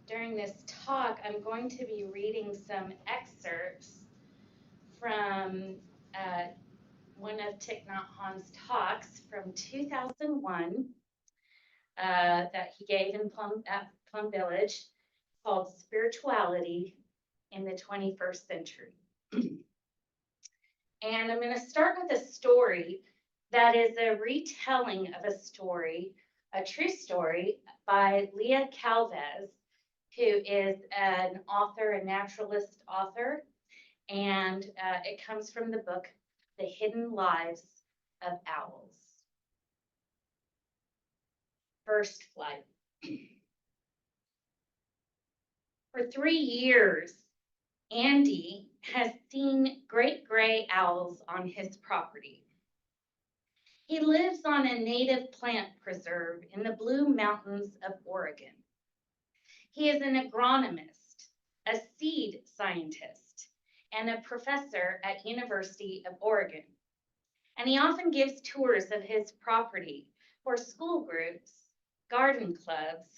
During this talk, I'm going to be reading some excerpts from uh, one of Thich Nhat Hanh's talks from 2001 that he gave at Plum Village called Spirituality in the 21st Century. And I'm going to start with a story that is a retelling of a story, a true story by Leah Calvez, who is an author, a naturalist author, and it comes from the book, The Hidden Lives of Owls. First flight. For 3 years, Andy has seen great gray owls on his property. He lives on a native plant preserve in the Blue Mountains of Oregon. He is an agronomist, a seed scientist, and a professor at University of Oregon. And he often gives tours of his property for school groups, garden clubs,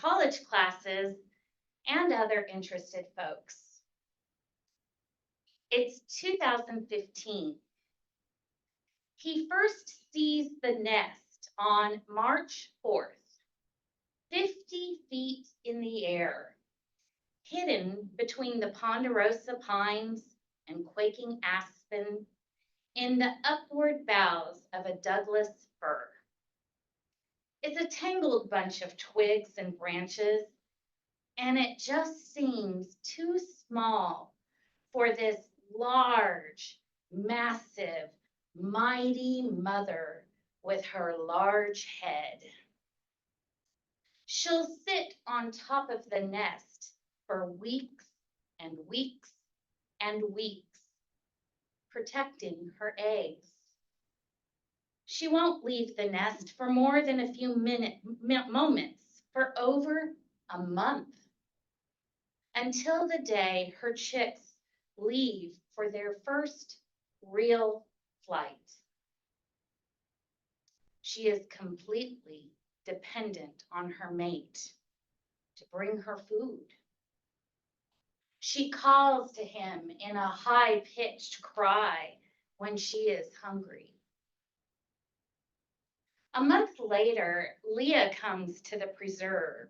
college classes, and other interested folks. It's 2015. He first sees the nest on March 4th, 50 feet in the air, hidden between the ponderosa pines and quaking aspen in the upward boughs of a Douglas fir. It's a tangled bunch of twigs and branches, and it just seems too small for this large, massive, mighty mother with her large head. She'll sit on top of the nest for weeks and weeks and weeks, protecting her eggs. She won't leave the nest for more than a few moments, for over a month, until the day her chicks leave for their first real flight. She is completely dependent on her mate to bring her food. She calls to him in a high-pitched cry when she is hungry. A month later, Leah comes to the preserve.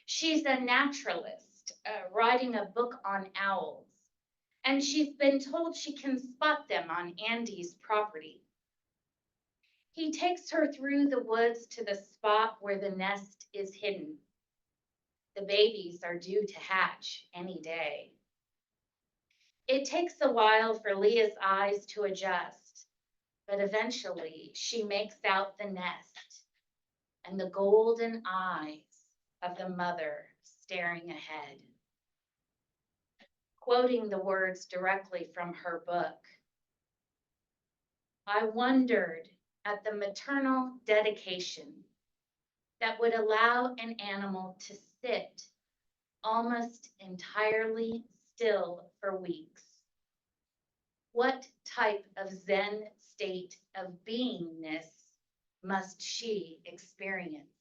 She's a naturalist writing a book on owls, and she's been told she can spot them on Andy's property. He takes her through the woods to the spot where the nest is hidden. The babies are due to hatch any day. It takes a while for Leah's eyes to adjust, but eventually she makes out the nest and the golden eyes of the mother staring ahead. Quoting the words directly from her book, I wondered at the maternal dedication that would allow an animal to sit almost entirely still for weeks. What type of Zen state of beingness must she experience?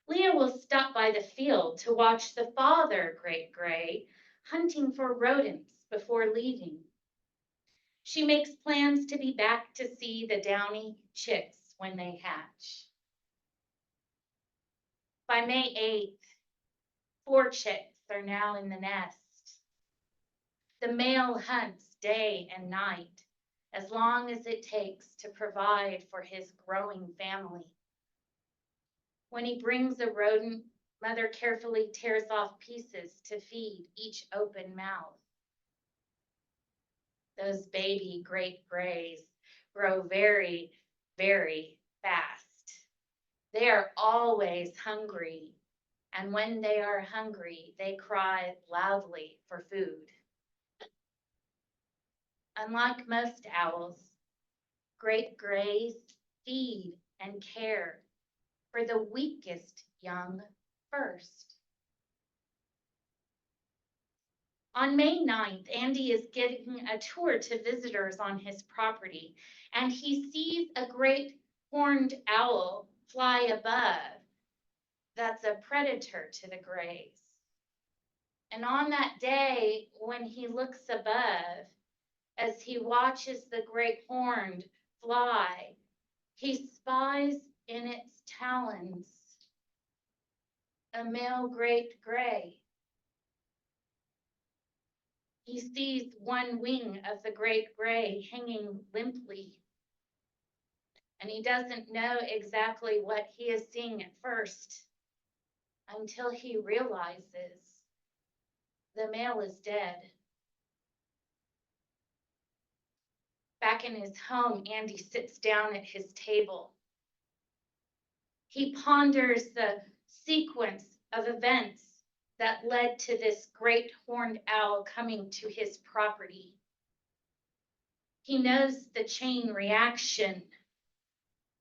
Leah will stop by the field to watch the father great gray hunting for rodents before leaving. She makes plans to be back to see the downy chicks when they hatch. By May 8th, 4 chicks are now in the nest. The male hunts day and night, as long as it takes to provide for his growing family. When he brings a rodent, mother carefully tears off pieces to feed each open mouth. Those baby great grays grow very, very fast. They are always hungry, and when they are hungry, they cry loudly for food. Unlike most owls, great grays feed and care for the weakest young first. On May 9th, Andy is giving a tour to visitors on his property, and he sees a great horned owl fly above. that's a predator to the grays. And on that day, when he looks above, as he watches the great horned fly, he spies in its talons a male great gray. He sees one wing of the great gray hanging limply, and he doesn't know exactly what he is seeing at first until he realizes the male is dead. Back in his home, Andy sits down at his table. He ponders the sequence of events that led to this great horned owl coming to his property. He knows the chain reaction.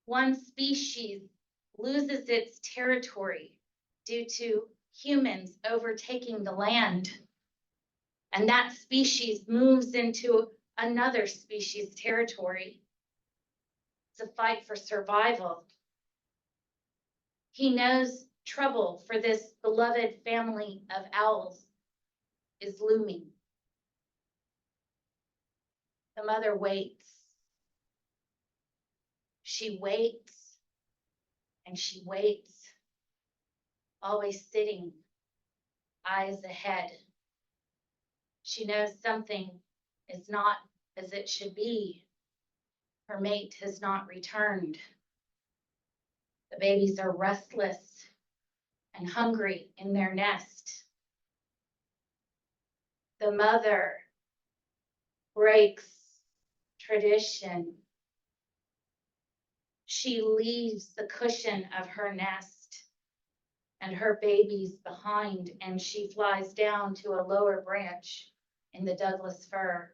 One species loses its territory due to humans overtaking the land, and that species moves into another species' territory. It's a fight for survival. He knows trouble for this beloved family of owls is looming. The mother waits. She waits and she waits, always sitting, eyes ahead. She knows something is not as it should be. Her mate has not returned. The babies are restless and hungry in their nest. The mother breaks tradition. She leaves the cushion of her nest and her babies behind, and she flies down to a lower branch in the Douglas fir.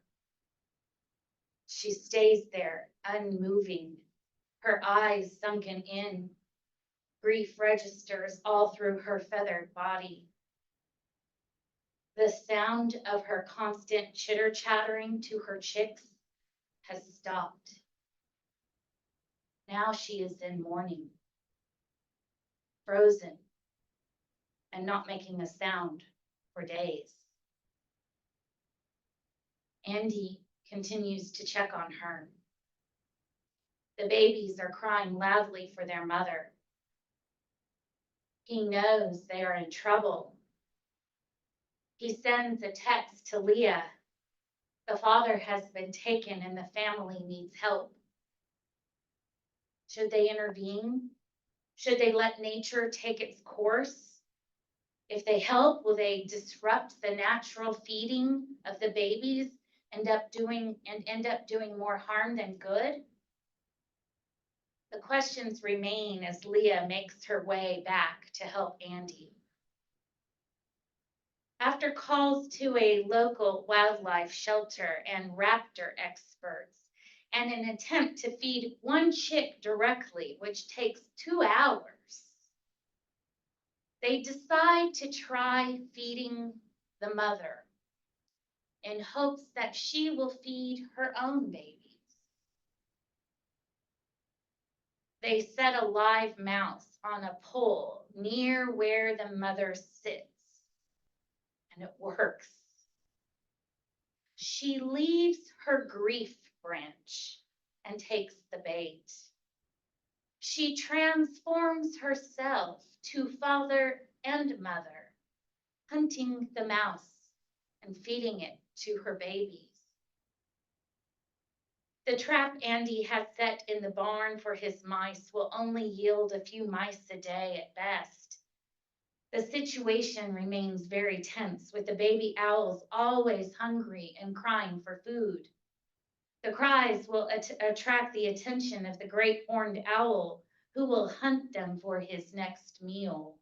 She stays there, unmoving, her eyes sunken in. Grief registers all through her feathered body. The sound of her constant chitter-chattering to her chicks has stopped. Now she is in mourning, frozen, and not making a sound for days. Andy continues to check on her. The babies are crying loudly for their mother. He knows they are in trouble. He sends a text to Leah. The father has been taken and the family needs help. Should they intervene? Should they let nature take its course? If they help, will they disrupt the natural feeding of the babies and end up doing more harm than good? The questions remain as Leah makes her way back to help Andy. After calls to a local wildlife shelter and raptor experts, and an attempt to feed one chick directly, which takes 2 hours, they decide to try feeding the mother in hopes that she will feed her own babies. They set a live mouse on a pole near where the mother sits, and it works. She leaves her grief branch and takes the bait. She transforms herself to father and mother, hunting the mouse and feeding it to her babies. The trap Andy has set in the barn for his mice will only yield a few mice a day at best. The situation remains very tense, with the baby owls always hungry and crying for food. The cries will attract the attention of the great horned owl, who will hunt them for his next meal.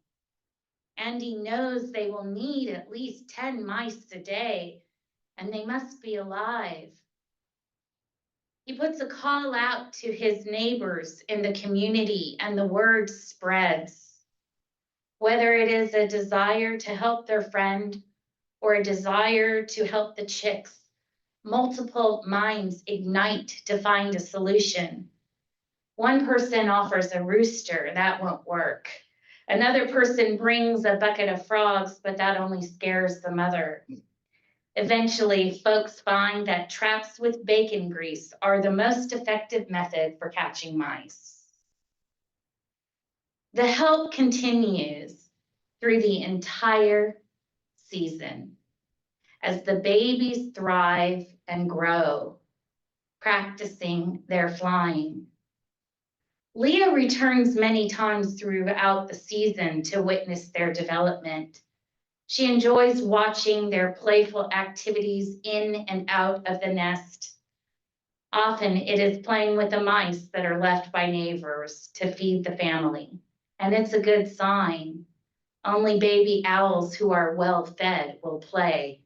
Andy knows they will need at least 10 mice a day, and they must be alive. He puts a call out to his neighbors in the community, and the word spreads. Whether it is a desire to help their friend or a desire to help the chicks, multiple minds ignite to find a solution. One person offers a rooster, that won't work. Another person brings a bucket of frogs, but that only scares the mother. Eventually, folks find that traps with bacon grease are the most effective method for catching mice. The help continues through the entire season as the babies thrive and grow, practicing their flying. Leah returns many times throughout the season to witness their development. She enjoys watching their playful activities in and out of the nest. Often it is playing with the mice that are left by neighbors to feed the family, and it's a good sign. Only baby owls who are well fed will play.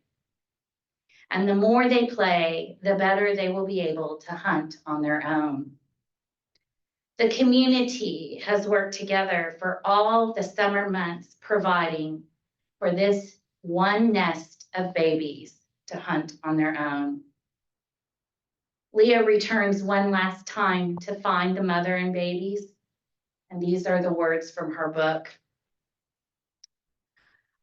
And the more they play, the better they will be able to hunt on their own. The community has worked together for all the summer months, providing for this one nest of babies to hunt on their own. Leah returns one last time to find the mother and babies, and these are the words from her book.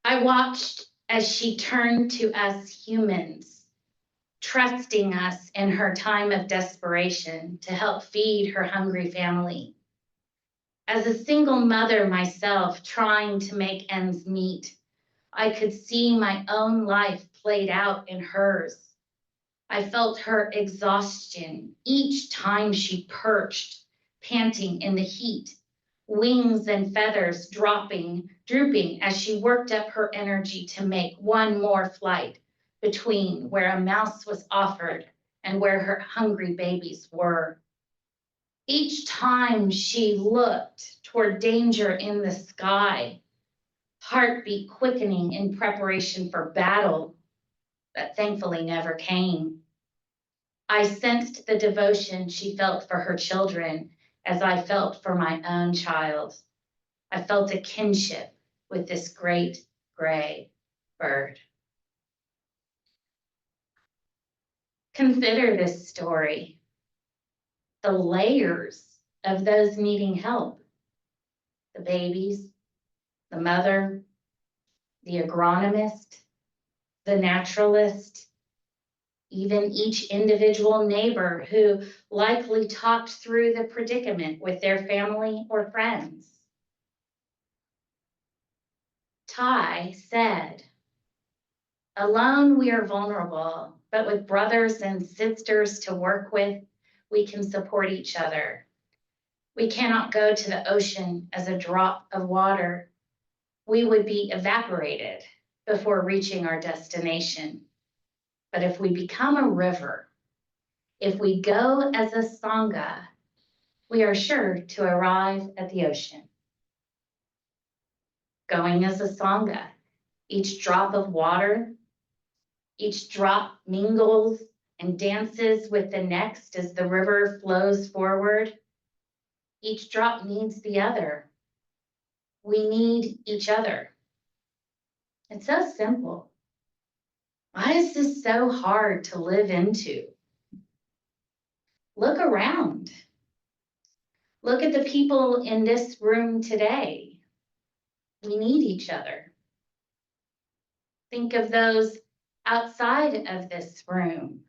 I watched as she turned to us humans, trusting us in her time of desperation to help feed her hungry family. As a single mother myself, trying to make ends meet, I could see my own life played out in hers. I felt her exhaustion each time she perched, panting in the heat, wings and feathers drooping as she worked up her energy to make one more flight between where a mouse was offered and where her hungry babies were. Each time she looked toward danger in the sky, heartbeat quickening in preparation for battle that thankfully never came. I sensed the devotion she felt for her children as I felt for my own child. I felt a kinship with this great gray bird. Consider this story, the layers of those needing help, the babies, the mother, the agronomist, the naturalist, even each individual neighbor who likely talked through the predicament with their family or friends. Ty said, alone we are vulnerable, but with brothers and sisters to work with, we can support each other. We cannot go to the ocean as a drop of water. We would be evaporated before reaching our destination. But if we become a river, if we go as a sangha, we are sure to arrive at the ocean. Going as a sangha, each drop of water, each drop mingles and dances with the next as the river flows forward. Each drop needs the other. We need each other. It's so simple. Why is this so hard to live into? Look around. Look at the people in this room today. We need each other. Think of those outside of this room.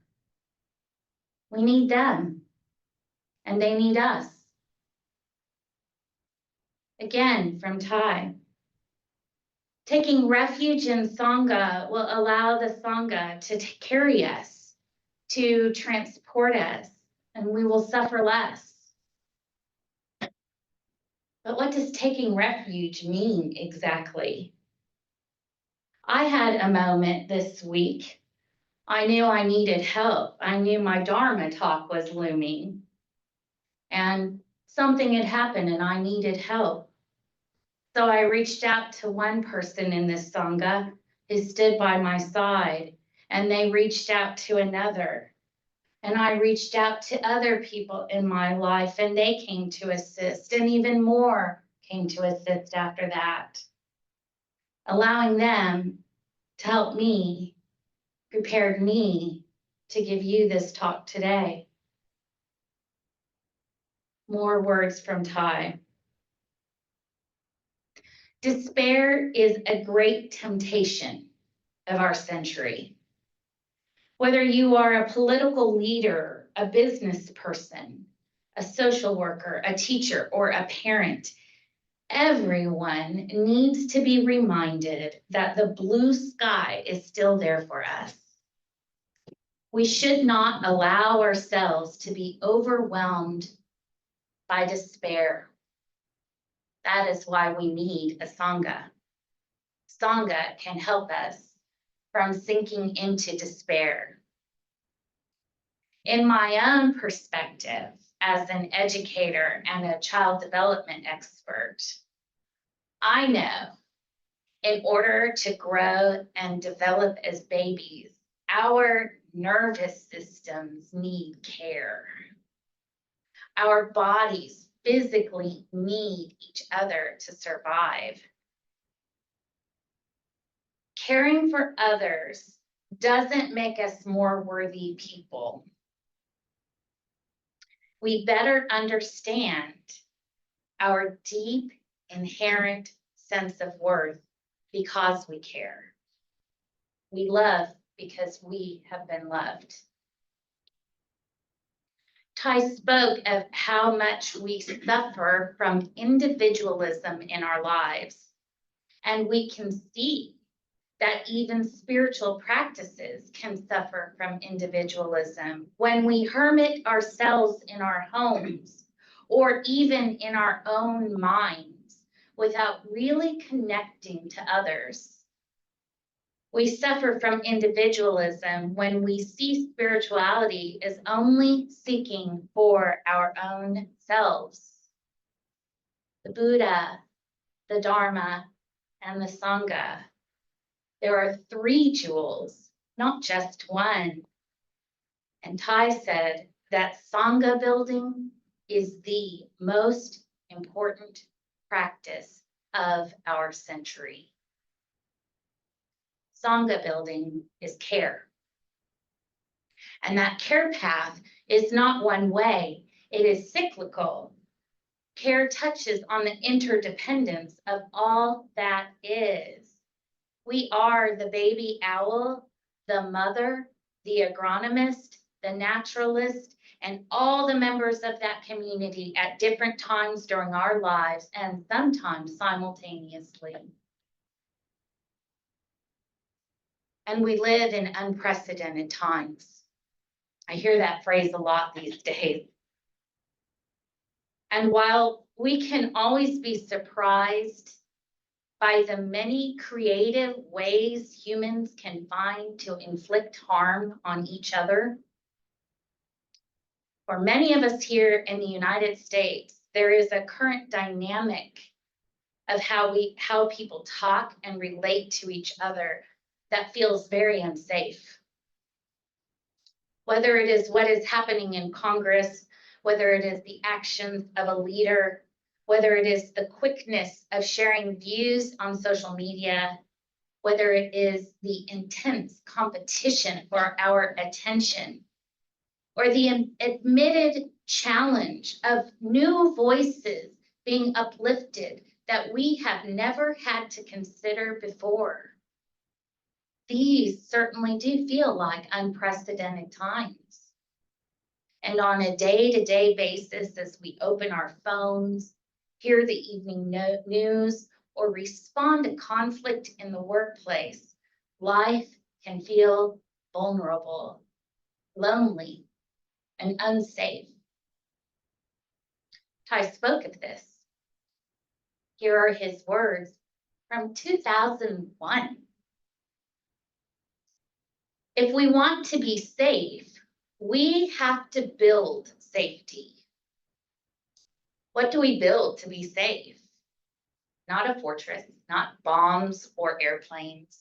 We need them, and they need us. Again, from Ty. Taking refuge in Sangha will allow the Sangha to carry us, to transport us, and we will suffer less. But what does taking refuge mean exactly? I had a moment this week. I knew I needed help. I knew my Dharma talk was looming, and something had happened and I needed help. So I reached out to one person in this Sangha who stood by my side, and they reached out to another. And I reached out to other people in my life, and they came to assist, and even more came to assist after that. Allowing them to help me prepared me to give you this talk today. More words from Ty. Despair is a great temptation of our century. Whether you are a political leader, a business person, a social worker, a teacher, or a parent, everyone needs to be reminded that the blue sky is still there for us. We should not allow ourselves to be overwhelmed by despair. That is why we need a Sangha. Sangha can help us from sinking into despair. In my own perspective, as an educator and a child development expert, I know in order to grow and develop as babies, our nervous systems need care. Our bodies physically need each other to survive. Caring for others doesn't make us more worthy people. We better understand our deep, inherent sense of worth because we care. We love because we have been loved. Ty spoke of how much we suffer from individualism in our lives. And we can see that even spiritual practices can suffer from individualism when we hermit ourselves in our homes or even in our own minds without really connecting to others. We suffer from individualism when we see spirituality as only seeking for our own selves. The Buddha, the Dharma, and the Sangha. There are 3 jewels, not just one. And Ty said that Sangha building is the most important practice of our century. Sangha building is care. And that care path is not one way, it is cyclical. Care touches on the interdependence of all that is. We are the baby owl, the mother, the agronomist, the naturalist, and all the members of that community at different times during our lives and sometimes simultaneously. And we live in unprecedented times. I hear that phrase a lot these days. And while we can always be surprised by the many creative ways humans can find to inflict harm on each other, for many of us here in the United States, there is a current dynamic of how people talk and relate to each other that feels very unsafe. Whether it is what is happening in Congress, whether it is the actions of a leader, whether it is the quickness of sharing views on social media, whether it is the intense competition for our attention, or the admitted challenge of new voices being uplifted that we have never had to consider before. These certainly do feel like unprecedented times. And on a day-to-day basis, as we open our phones, hear the evening news, or respond to conflict in the workplace, life can feel vulnerable, lonely, and unsafe. Ty spoke of this. Here are his words from 2001. If we want to be safe, we have to build safety. What do we build to be safe? Not a fortress, not bombs or airplanes.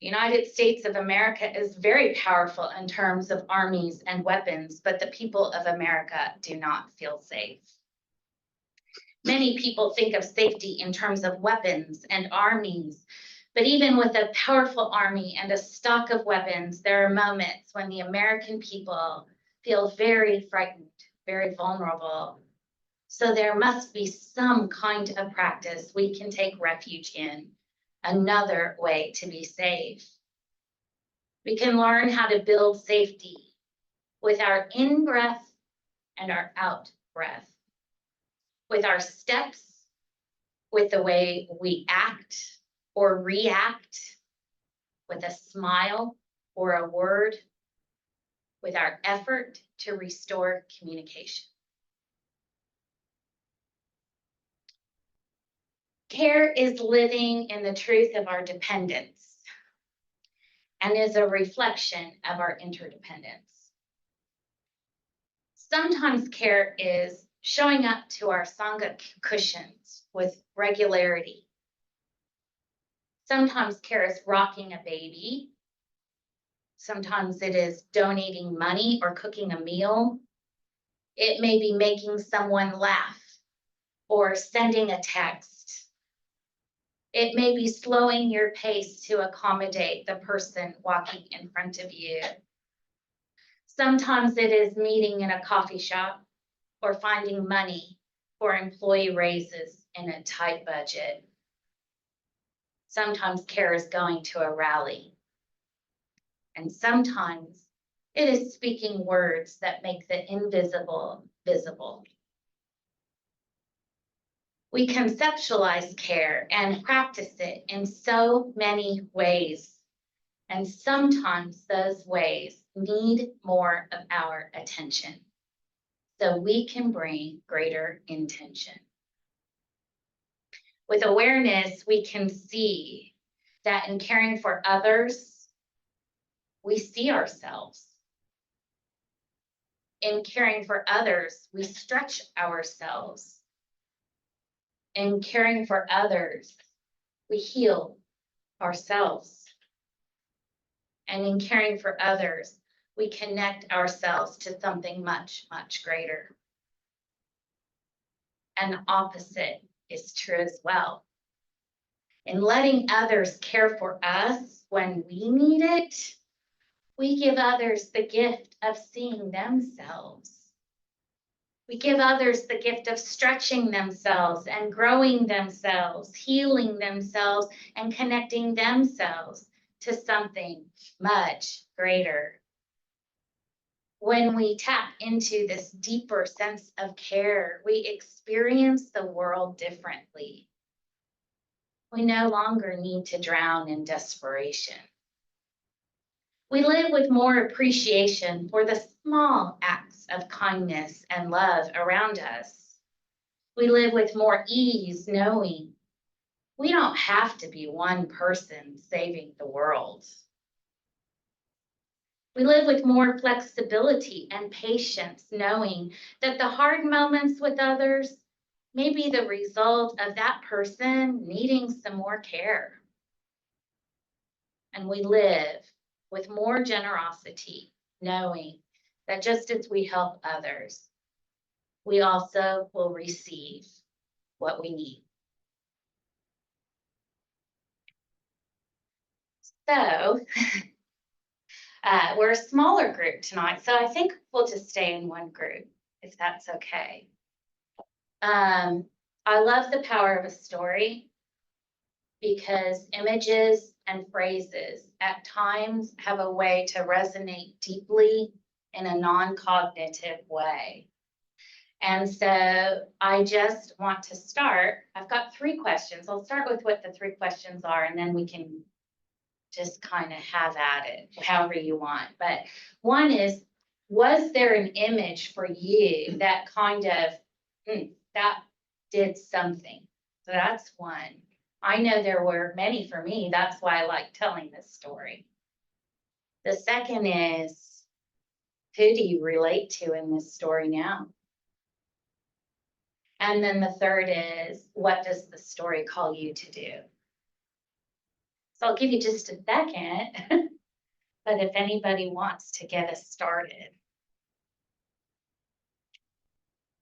The United States of America is very powerful in terms of armies and weapons, but the people of America do not feel safe. Many people think of safety in terms of weapons and armies, but even with a powerful army and a stock of weapons, there are moments when the American people feel very frightened, very vulnerable. So there must be some kind of practice we can take refuge in, another way to be safe. We can learn how to build safety with our in-breath and our out-breath, with our steps, with the way we act or react, with a smile or a word, with our effort to restore communication. Care is living in the truth of our dependence and is a reflection of our interdependence. Sometimes care is showing up to our Sangha cushions with regularity. Sometimes care is rocking a baby. Sometimes it is donating money or cooking a meal. It may be making someone laugh or sending a text. It may be slowing your pace to accommodate the person walking in front of you. Sometimes it is meeting in a coffee shop or finding money for employee raises in a tight budget. Sometimes care is going to a rally. And sometimes it is speaking words that make the invisible visible. We conceptualize care and practice it in so many ways. And sometimes those ways need more of our attention so we can bring greater intention. With awareness, we can see that in caring for others, we see ourselves. In caring for others, we stretch ourselves. In caring for others, we heal ourselves. And in caring for others, we connect ourselves to something much, much greater. And the opposite is true as well. In letting others care for us when we need it, we give others the gift of seeing themselves. We give others the gift of stretching themselves and growing themselves, healing themselves, and connecting themselves to something much greater. When we tap into this deeper sense of care, we experience the world differently. We no longer need to drown in desperation. We live with more appreciation for the small acts of kindness and love around us. We live with more ease, knowing we don't have to be one person saving the world. We live with more flexibility and patience, knowing that the hard moments with others may be the result of that person needing some more care. And we live with more generosity, knowing that just as we help others, we also will receive what we need. So we're a smaller group tonight, so I think we'll just stay in one group, if that's okay. I love the power of a story because images and phrases at times have a way to resonate deeply in a non-cognitive way. And so I just want to start. I've got 3 questions. I'll start with what the 3 questions are, and then we can just kind of have at it however you want. But one is, was there an image for you that kind of, that did something? So that's one. I know there were many for me. That's why I like telling this story. The second is, who do you relate to in this story now? And then the third is, what does the story call you to do? So I'll give you just a second, but if anybody wants to get us started.